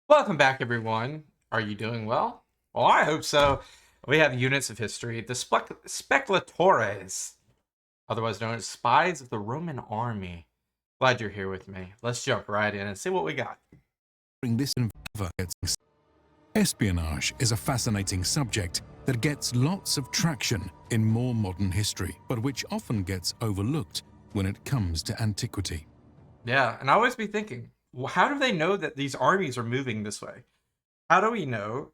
Welcome back, everyone. Are you doing well? Well, I hope so. We have units of history, the Speculatores, otherwise known as Spies of the Roman Army. Glad you're here with me. Let's jump right in and see what we got. Espionage is a fascinating subject that gets lots of traction in more modern history, but which often gets overlooked when it comes to antiquity. Yeah, and I always be thinking, how do they know that these armies are moving this way? How do we know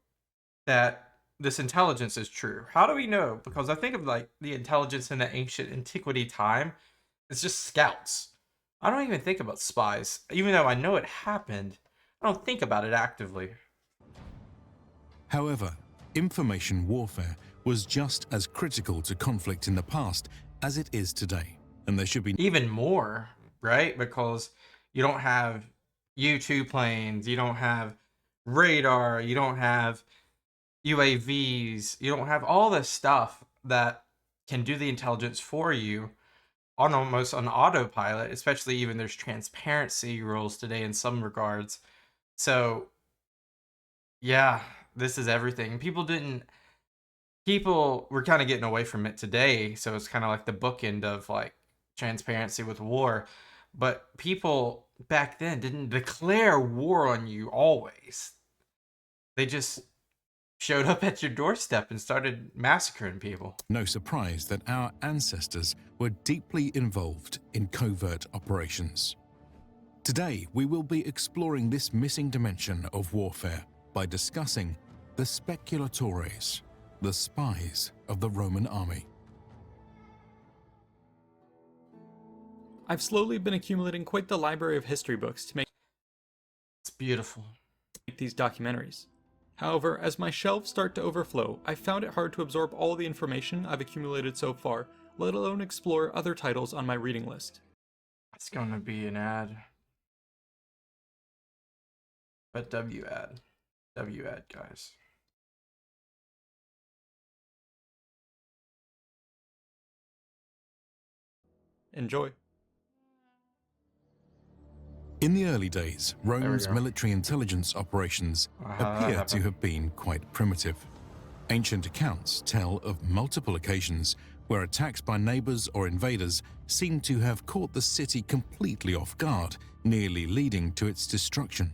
that this intelligence is true? How do we know? Because I think of like the intelligence in the ancient antiquity time, it's just scouts. I don't even think about spies. Even though I know it happened, I don't think about it actively. However, information warfare was just as critical to conflict in the past as it is today, and there should be Even more, right? Because you don't have U-2 planes, you don't have radar, you don't have UAVs, you don't have all this stuff that can do the intelligence for you on almost on autopilot, especially even there's transparency rules today in some regards. So yeah, this is everything. People were kind of getting away from it today, so it's kind of like the bookend of like transparency with war. But people back then didn't declare war on you always. They just showed up at your doorstep and started massacring people. no surprise that our ancestors were deeply involved in covert operations. Today, we will be exploring this missing dimension of warfare by discussing the Speculatores, the spies of the Roman army. I've slowly been accumulating quite the library of history books to make It's beautiful. these documentaries. However, as my shelves start to overflow, I found it hard to absorb all the information I've accumulated so far, let alone explore other titles on my reading list. It's gonna be an ad. But W ad. W ad, guys. Enjoy. In the early days, Rome's go. military intelligence operations How that appear to happened. have been quite primitive. Ancient accounts tell of multiple occasions where attacks by neighbors or invaders seem to have caught the city completely off guard, nearly leading to its destruction.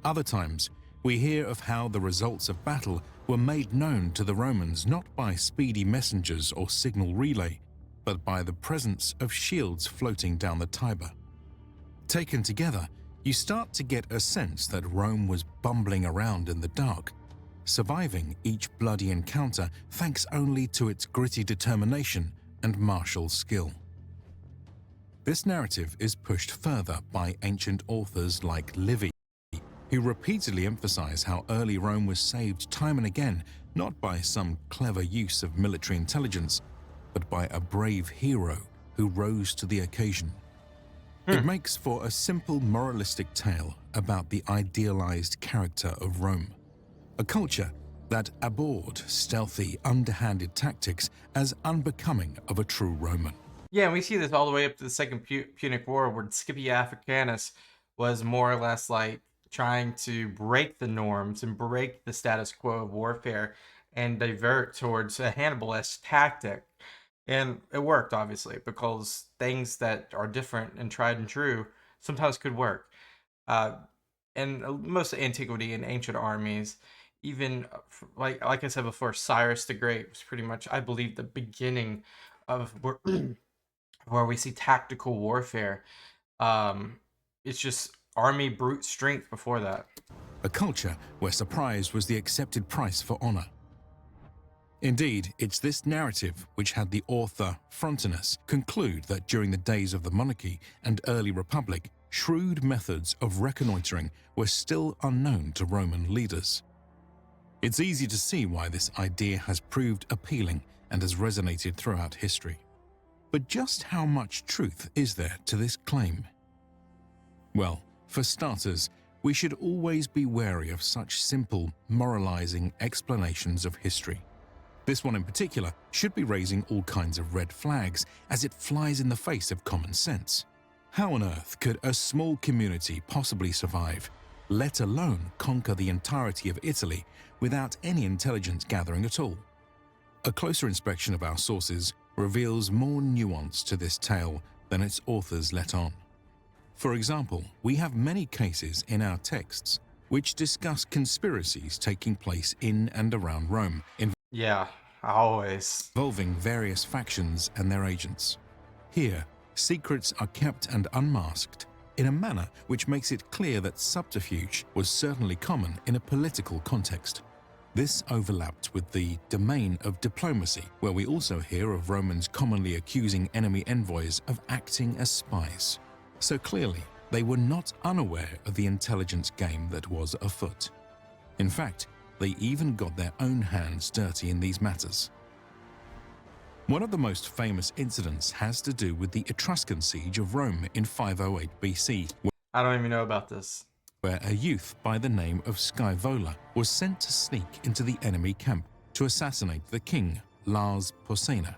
Other times, we hear of how the results of battle were made known to the Romans not by speedy messengers or signal relay, but by the presence of shields floating down the Tiber. Taken together, you start to get a sense that Rome was bumbling around in the dark, surviving each bloody encounter thanks only to its gritty determination and martial skill. This narrative is pushed further by ancient authors like Livy, who repeatedly emphasize how early Rome was saved time and again, not by some clever use of military intelligence, but by a brave hero who rose to the occasion. It makes for a simple moralistic tale about the idealized character of Rome, a culture that abhorred stealthy, underhanded tactics as unbecoming of a true Roman. Yeah, and we see this all the way up to the Second Punic War, where Scipio Africanus was more or less like trying to break the norms and break the status quo of warfare and divert towards a Hannibal-esque tactic. And it worked, obviously, because things that are different and tried and true sometimes could work. And most of antiquity and ancient armies, even like I said before, Cyrus the Great was pretty much, I believe, the beginning of where we see tactical warfare. It's just army brute strength before that. A culture where surprise was the accepted price for honor. Indeed, it's this narrative which had the author Frontinus conclude that during the days of the monarchy and early republic, shrewd methods of reconnoitering were still unknown to Roman leaders. It's easy to see why this idea has proved appealing and has resonated throughout history. But just how much truth is there to this claim? Well, for starters, we should always be wary of such simple, moralizing explanations of history. This one in particular should be raising all kinds of red flags as it flies in the face of common sense. How on earth could a small community possibly survive let alone conquer the entirety of Italy without any intelligence gathering at all. A closer inspection of our sources reveals more nuance to this tale than its authors let on. For example, we have many cases in our texts which discuss conspiracies taking place in and around Rome, Yeah, always. involving various factions and their agents. Here, secrets are kept and unmasked in a manner which makes it clear that subterfuge was certainly common in a political context. This overlapped with the domain of diplomacy, where we also hear of Romans commonly accusing enemy envoys of acting as spies. So clearly, they were not unaware of the intelligence game that was afoot. In fact, they even got their own hands dirty in these matters. One of the most famous incidents has to do with the Etruscan siege of Rome in 508 BC, I don't even know about this. where a youth by the name of Scaevola was sent to sneak into the enemy camp to assassinate the king, Lars Porsena.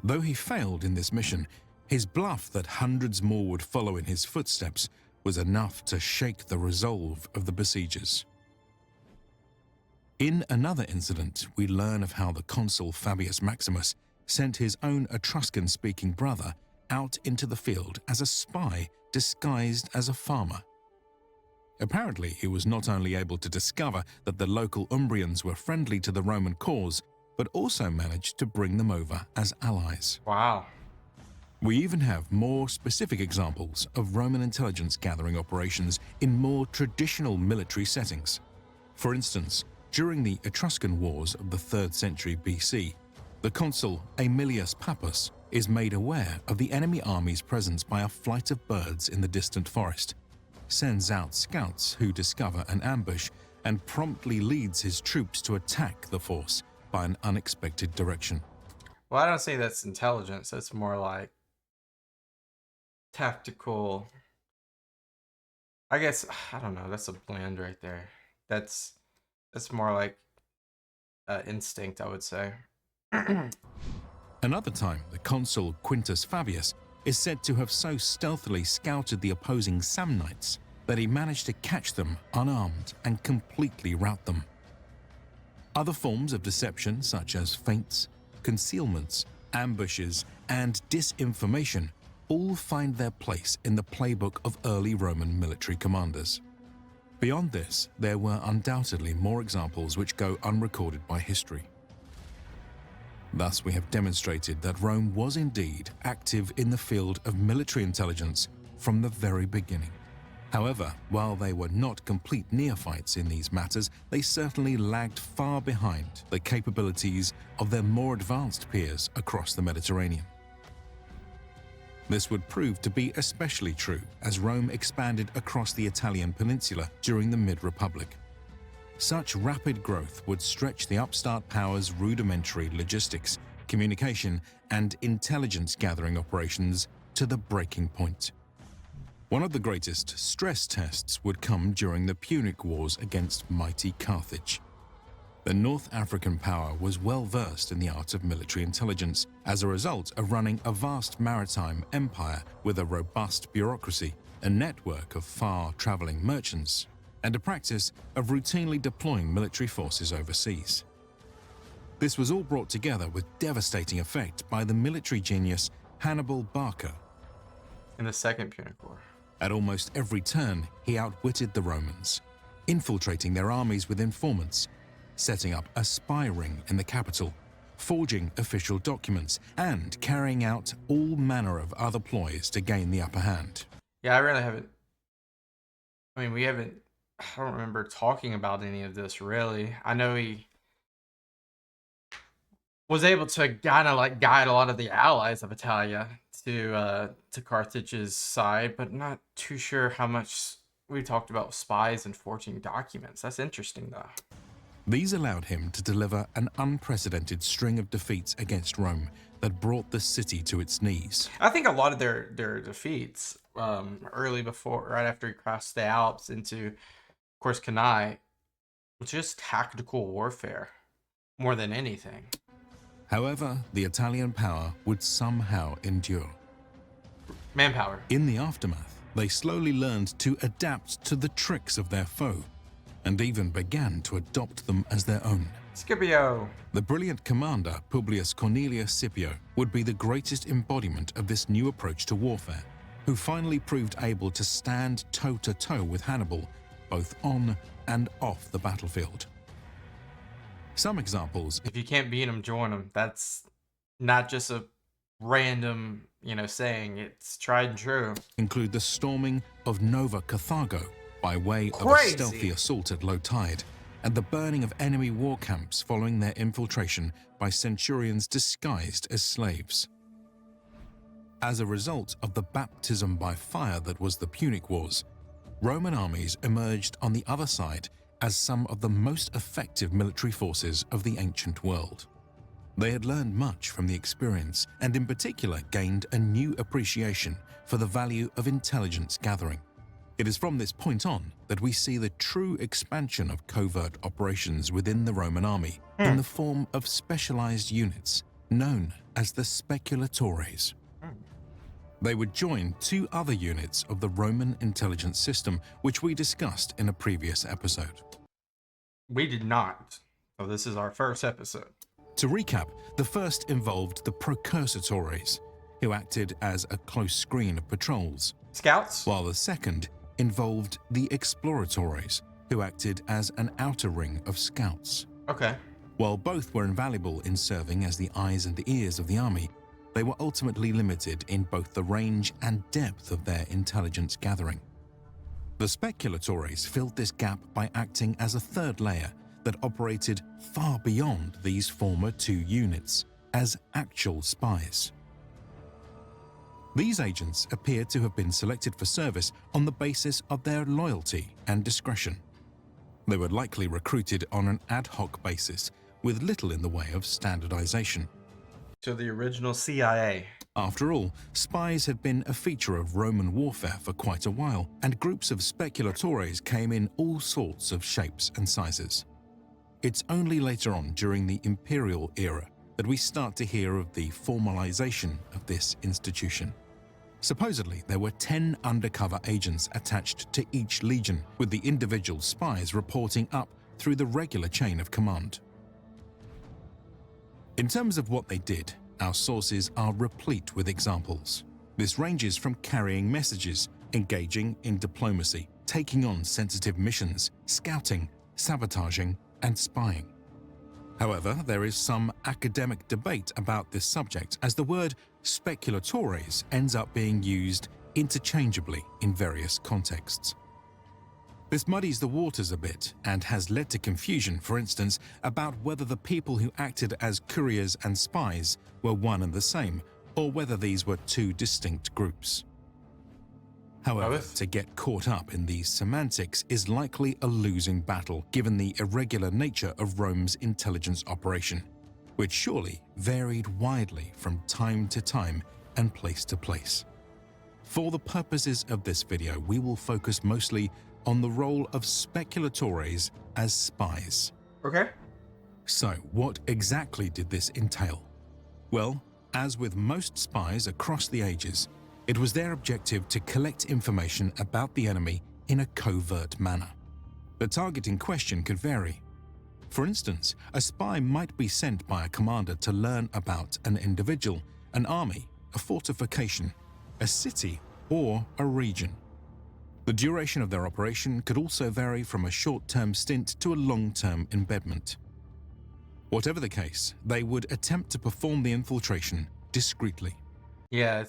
Though he failed in this mission, his bluff that hundreds more would follow in his footsteps was enough to shake the resolve of the besiegers. In another incident, we learn of how the consul Fabius Maximus sent his own Etruscan-speaking brother out into the field as a spy disguised as a farmer. Apparently, he was not only able to discover that the local Umbrians were friendly to the Roman cause, but also managed to bring them over as allies. Wow. We even have more specific examples of Roman intelligence gathering operations in more traditional military settings. For instance, during the Etruscan Wars of the 3rd century BC, the consul Aemilius Pappus is made aware of the enemy army's presence by a flight of birds in the distant forest, sends out scouts who discover an ambush, and promptly leads his troops to attack the force by an unexpected direction. Well, I don't say that's intelligence. That's more like tactical. I guess I don't know. That's a blend right there. That's more like instinct, I would say. Another time, the consul Quintus Fabius is said to have so stealthily scouted the opposing Samnites that he managed to catch them unarmed and completely rout them. Other forms of deception, such as feints, concealments, ambushes, and disinformation, all find their place in the playbook of early Roman military commanders. Beyond this, there were undoubtedly more examples which go unrecorded by history. Thus, we have demonstrated that Rome was indeed active in the field of military intelligence from the very beginning. However, while they were not complete neophytes in these matters, they certainly lagged far behind the capabilities of their more advanced peers across the Mediterranean. This would prove to be especially true as Rome expanded across the Italian peninsula during the Mid-Republic. Such rapid growth would stretch the upstart power's rudimentary logistics, communication, and intelligence gathering operations to the breaking point. One of the greatest stress tests would come during the Punic Wars against mighty Carthage. The North African power was well versed in the art of military intelligence as a result of running a vast maritime empire with a robust bureaucracy, a network of far-traveling merchants, and a practice of routinely deploying military forces overseas. This was all brought together with devastating effect by the military genius Hannibal Barca. In the Second Punic War. At almost every turn, he outwitted the Romans, infiltrating their armies with informants, setting up a spy ring in the capital, forging official documents, and carrying out all manner of other ploys to gain the upper hand. Yeah, I really haven't. I mean, I don't remember talking about any of this really. I know he was able to kind of like guide a lot of the allies of Italia to Carthage's side, but not too sure how much we talked about spies and forging documents. That's interesting though. These allowed him to deliver an unprecedented string of defeats against Rome that brought the city to its knees. I think a lot of their defeats right after he crossed the Alps into, of course, Cannae, was just tactical warfare more than anything. However, the Italian power would somehow endure. Manpower. In the aftermath, they slowly learned to adapt to the tricks of their foe, and even began to adopt them as their own. Scipio. The brilliant commander Publius Cornelius Scipio would be the greatest embodiment of this new approach to warfare, who finally proved able to stand toe-to-toe with Hannibal, both on and off the battlefield. Some examples. If you can't beat them, join them. That's not just a random, saying. It's tried and true. Include the storming of Nova Carthago by way of a Crazy. stealthy assault at low tide, and the burning of enemy war camps following their infiltration by centurions disguised as slaves. As a result of the baptism by fire that was the Punic Wars, Roman armies emerged on the other side as some of the most effective military forces of the ancient world. They had learned much from the experience, and in particular gained a new appreciation for the value of intelligence gathering. It is from this point on that we see the true expansion of covert operations within the Roman army in the form of specialized units known as the Speculatores. They would join two other units of the Roman intelligence system, which we discussed in a previous episode. We did not. So this is our first episode. To recap, the first involved the Procursores, who acted as a close screen of patrols, Scouts? while the second involved the Exploratores, who acted as an outer ring of scouts. Okay. While both were invaluable in serving as the eyes and the ears of the army, they were ultimately limited in both the range and depth of their intelligence gathering. The Speculatores filled this gap by acting as a third layer that operated far beyond these former two units, as actual spies. These agents appeared to have been selected for service on the basis of their loyalty and discretion. They were likely recruited on an ad hoc basis, with little in the way of standardization. So the original CIA. After all, spies had been a feature of Roman warfare for quite a while, and groups of speculatores came in all sorts of shapes and sizes. It's only later on, during the imperial era, that we start to hear of the formalization of this institution. Supposedly, there were 10 undercover agents attached to each legion, with the individual spies reporting up through the regular chain of command. In terms of what they did, our sources are replete with examples. This ranges from carrying messages, engaging in diplomacy, taking on sensitive missions, scouting, sabotaging, and spying. However, there is some academic debate about this subject, as the word speculatores ends up being used interchangeably in various contexts. This muddies the waters a bit and has led to confusion, for instance, about whether the people who acted as couriers and spies were one and the same, or whether these were two distinct groups. However, to get caught up in these semantics is likely a losing battle, given the irregular nature of Rome's intelligence operation, which surely varied widely from time to time and place to place. For the purposes of this video, we will focus mostly on the role of speculatores as spies. Okay. So, what exactly did this entail? Well, as with most spies across the ages, it was their objective to collect information about the enemy in a covert manner. The target in question could vary. For instance, a spy might be sent by a commander to learn about an individual, an army, a fortification, a city, or a region. The duration of their operation could also vary from a short-term stint to a long-term embedment. Whatever the case, they would attempt to perform the infiltration discreetly. Yeah,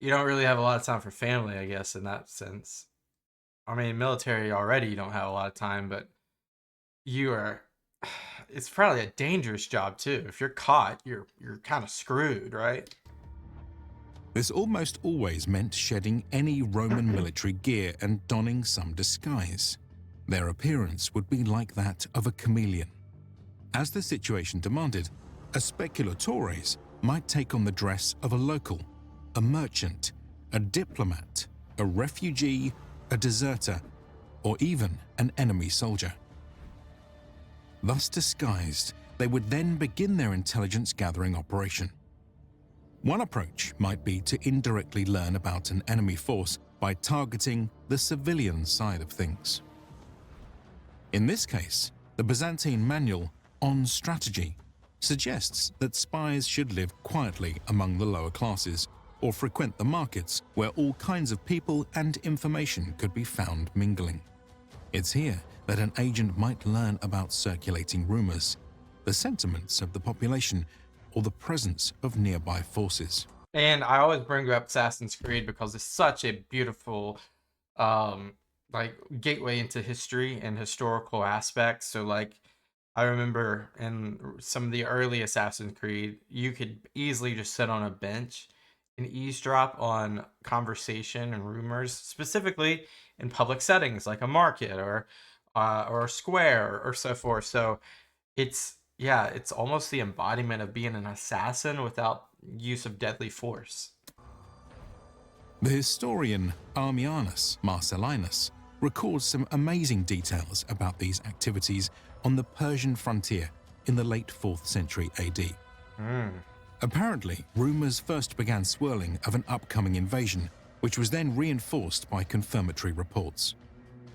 you don't really have a lot of time for family, I guess, in that sense. I mean, military already, you don't have a lot of time, but it's probably a dangerous job too. If you're caught, you're kind of screwed, right? This almost always meant shedding any Roman military gear and donning some disguise. Their appearance would be like that of a chameleon. As the situation demanded, a speculatores might take on the dress of a local, a merchant, a diplomat, a refugee, a deserter, or even an enemy soldier. Thus disguised, they would then begin their intelligence gathering operation. One approach might be to indirectly learn about an enemy force by targeting the civilian side of things. In this case, the Byzantine manual On Strategy suggests that spies should live quietly among the lower classes or frequent the markets where all kinds of people and information could be found mingling. It's here that an agent might learn about circulating rumors, the sentiments of the population, or the presence of nearby forces. And I always bring up Assassin's Creed because it's such a beautiful like gateway into history and historical aspects. So like I remember in some of the early Assassin's Creed, you could easily just sit on a bench and eavesdrop on conversation and rumors, specifically in public settings like a market or a square or so forth. So it's yeah, it's almost the embodiment of being an assassin without use of deadly force. The historian Armianus Marcellinus records some amazing details about these activities on the Persian frontier in the late 4th century AD. Apparently, rumors first began swirling of an upcoming invasion, which was then reinforced by confirmatory reports.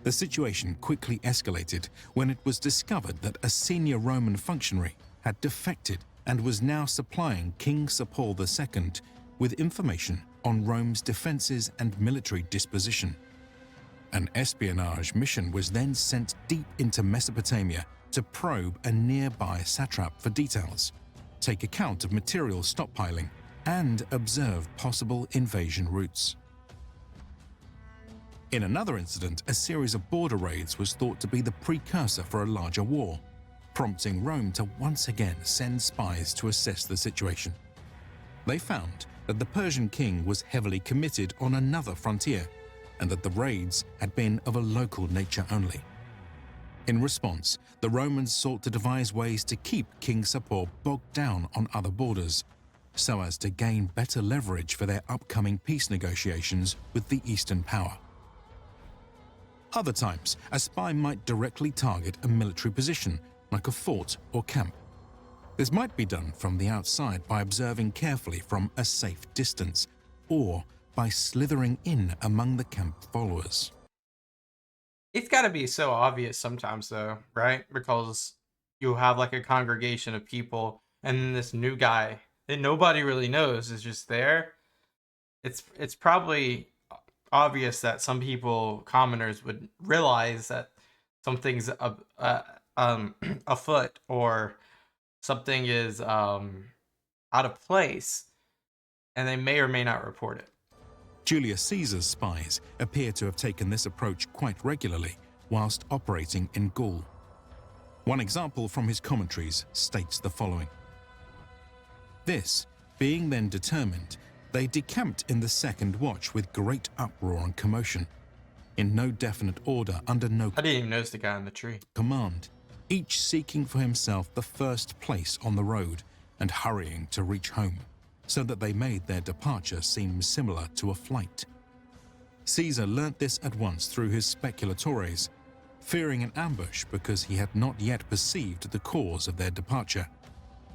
The situation quickly escalated when it was discovered that a senior Roman functionary had defected and was now supplying King Sir Paul II with information on Rome's defenses and military disposition. An espionage mission was then sent deep into Mesopotamia to probe a nearby satrap for details, take account of material stockpiling, and observe possible invasion routes. In another incident, a series of border raids was thought to be the precursor for a larger war, prompting Rome to once again send spies to assess the situation. They found that the Persian king was heavily committed on another frontier, and that the raids had been of a local nature only. In response, the Romans sought to devise ways to keep King Sapor bogged down on other borders, so as to gain better leverage for their upcoming peace negotiations with the Eastern power. Other times, a spy might directly target a military position, like a fort or camp. This might be done from the outside by observing carefully from a safe distance, or by slithering in among the camp followers. It's got to be so obvious sometimes, though, right? Because you'll have like a congregation of people, and then this new guy that nobody really knows is just there. It's probably obvious that some people, commoners, would realize that something's afoot or something is out of place, and they may or may not report it. Julius Caesar's spies appear to have taken this approach quite regularly whilst operating in Gaul. One example from his commentaries states the following. This being then determined, they decamped in the second watch with great uproar and commotion, in no definite order, under no I didn't even notice the guy in the tree. command, each seeking for himself the first place on the road and hurrying to reach home, so that they made their departure seem similar to a flight. Caesar learnt this at once through his Speculatores, fearing an ambush because he had not yet perceived the cause of their departure.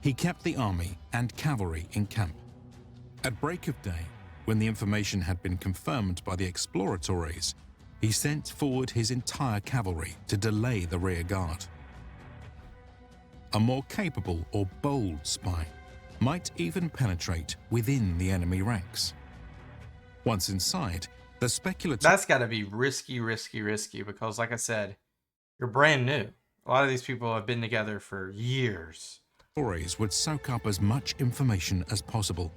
He kept the army and cavalry in camp. At break of day, when the information had been confirmed by the Exploratores, he sent forward his entire cavalry to delay the rear guard. A more capable or bold spy might even penetrate within the enemy ranks. Once inside, the Speculatores That's got to be risky because, like I said, you're brand new. A lot of these people have been together for years. would soak up as much information as possible.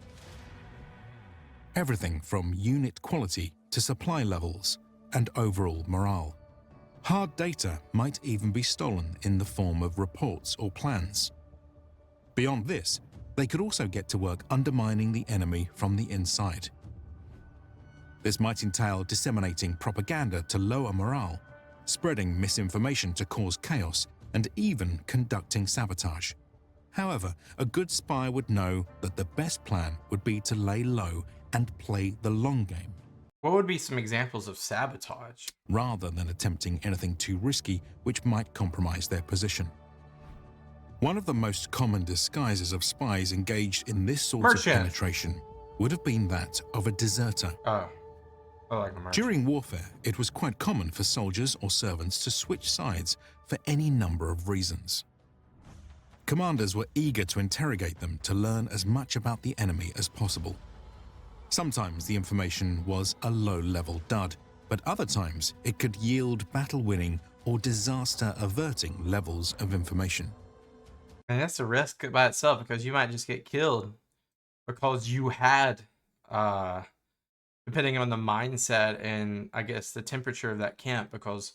Everything from unit quality to supply levels and overall morale. Hard data might even be stolen in the form of reports or plans. Beyond this, they could also get to work undermining the enemy from the inside. This might entail disseminating propaganda to lower morale, spreading misinformation to cause chaos, and even conducting sabotage. However, a good spy would know that the best plan would be to lay low and play the long game, What would be some examples of sabotage? rather than attempting anything too risky which might compromise their position. One of the most common disguises of spies engaged in this sort of Merchant. penetration would have been that of a deserter. Oh, I like a merchant. During warfare, it was quite common for soldiers or servants to switch sides for any number of reasons. Commanders were eager to interrogate them to learn as much about the enemy as possible. Sometimes the information was a low-level dud, but other times it could yield battle-winning or disaster-averting levels of information. And that's a risk by itself, because you might just get killed because you had, depending on the mindset and I guess the temperature of that camp, because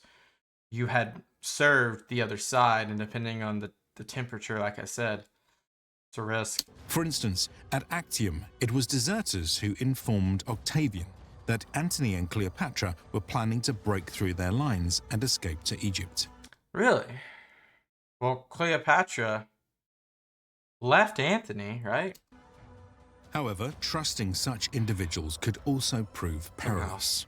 you had served the other side, and depending on the temperature, like I said, it's a risk. For instance, at Actium, it was deserters who informed Octavian that Antony and Cleopatra were planning to break through their lines and escape to Egypt. Really? Well, Cleopatra left Antony, right? However, trusting such individuals could also prove perilous.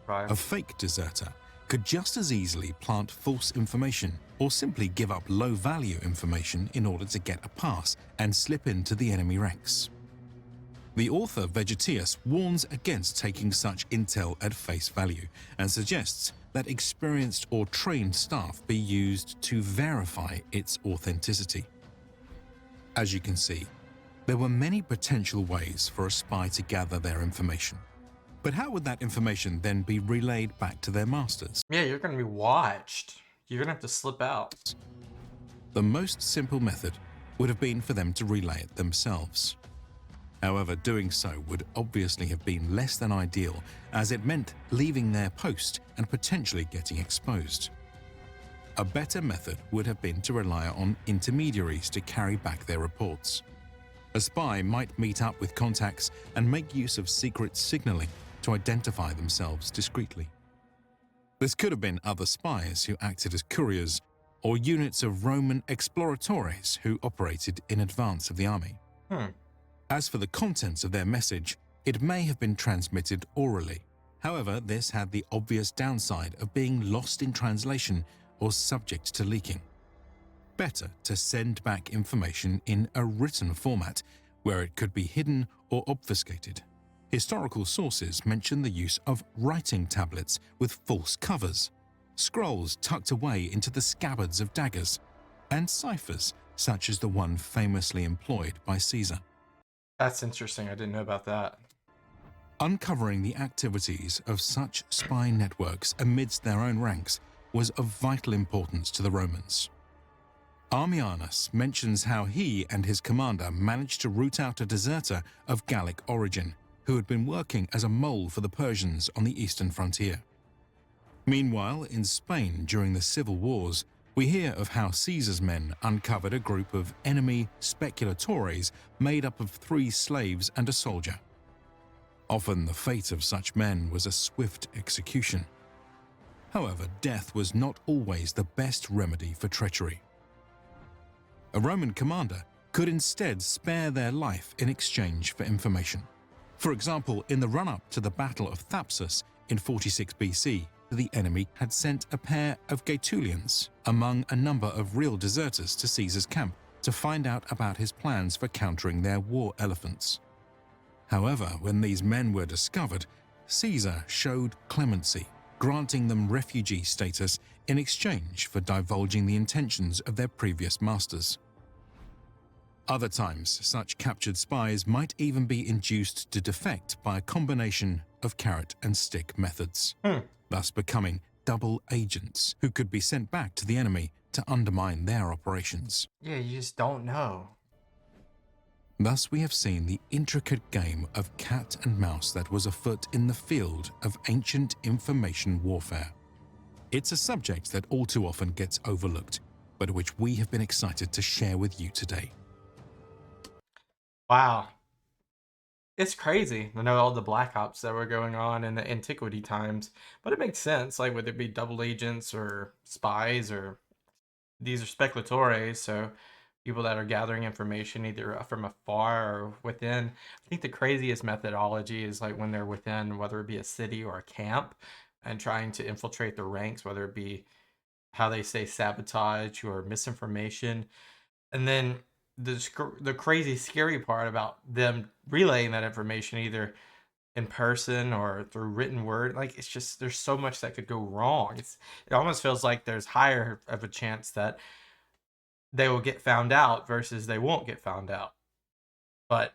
Right. A fake deserter could just as easily plant false information or simply give up low-value information in order to get a pass and slip into the enemy ranks. The author Vegetius warns against taking such intel at face value and suggests that experienced or trained staff be used to verify its authenticity. As you can see, there were many potential ways for a spy to gather their information. But how would that information then be relayed back to their masters? Yeah, you're going to be watched. You're going to have to slip out. The most simple method would have been for them to relay it themselves. However, doing so would obviously have been less than ideal, as it meant leaving their post and potentially getting exposed. A better method would have been to rely on intermediaries to carry back their reports. A spy might meet up with contacts and make use of secret signaling to identify themselves discreetly. This could have been other spies who acted as couriers, or units of Roman exploratores who operated in advance of the army. As for the contents of their message, it may have been transmitted orally. However, this had the obvious downside of being lost in translation or subject to leaking. Better to send back information in a written format where it could be hidden or obfuscated. Historical sources mention the use of writing tablets with false covers, scrolls tucked away into the scabbards of daggers, and ciphers such as the one famously employed by Caesar. That's interesting. I didn't know about that. Uncovering the activities of such spy networks amidst their own ranks was of vital importance to the Romans. Ammianus mentions how he and his commander managed to root out a deserter of Gallic origin who had been working as a mole for the Persians on the eastern frontier. Meanwhile, in Spain during the civil wars, we hear of how Caesar's men uncovered a group of enemy Speculatores made up of 3 slaves and a soldier. Often the fate of such men was a swift execution. However, death was not always the best remedy for treachery. A Roman commander could instead spare their life in exchange for information. For example, in the run-up to the Battle of Thapsus in 46 BC, the enemy had sent a pair of Gaetulians among a number of real deserters to Caesar's camp to find out about his plans for countering their war elephants. However, when these men were discovered, Caesar showed clemency, granting them refugee status in exchange for divulging the intentions of their previous masters. Other times, such captured spies might even be induced to defect by a combination of carrot and stick methods, thus becoming double agents who could be sent back to the enemy to undermine their operations. Yeah, you just don't know. Thus, we have seen the intricate game of cat and mouse that was afoot in the field of ancient information warfare. It's a subject that all too often gets overlooked, but which we have been excited to share with you today. Wow. It's crazy to know all the black ops that were going on in the antiquity times, but it makes sense, like whether it be double agents or spies, or these are speculatores, so people that are gathering information either from afar or within. I think the craziest methodology is like when they're within, whether it be a city or a camp, and trying to infiltrate the ranks, whether it be how they say sabotage or misinformation. And then the crazy scary part about them relaying that information either in person or through written word, like it's just there's so much that could go wrong. It almost feels like there's higher of a chance that they will get found out versus they won't get found out. But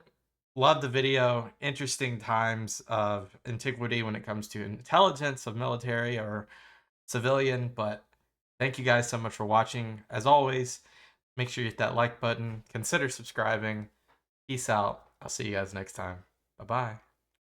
love the video. Interesting times of antiquity when it comes to intelligence of military or civilian. But thank you guys so much for watching. As always, make sure you hit that like button. Consider subscribing. Peace out. I'll see you guys next time. Bye bye.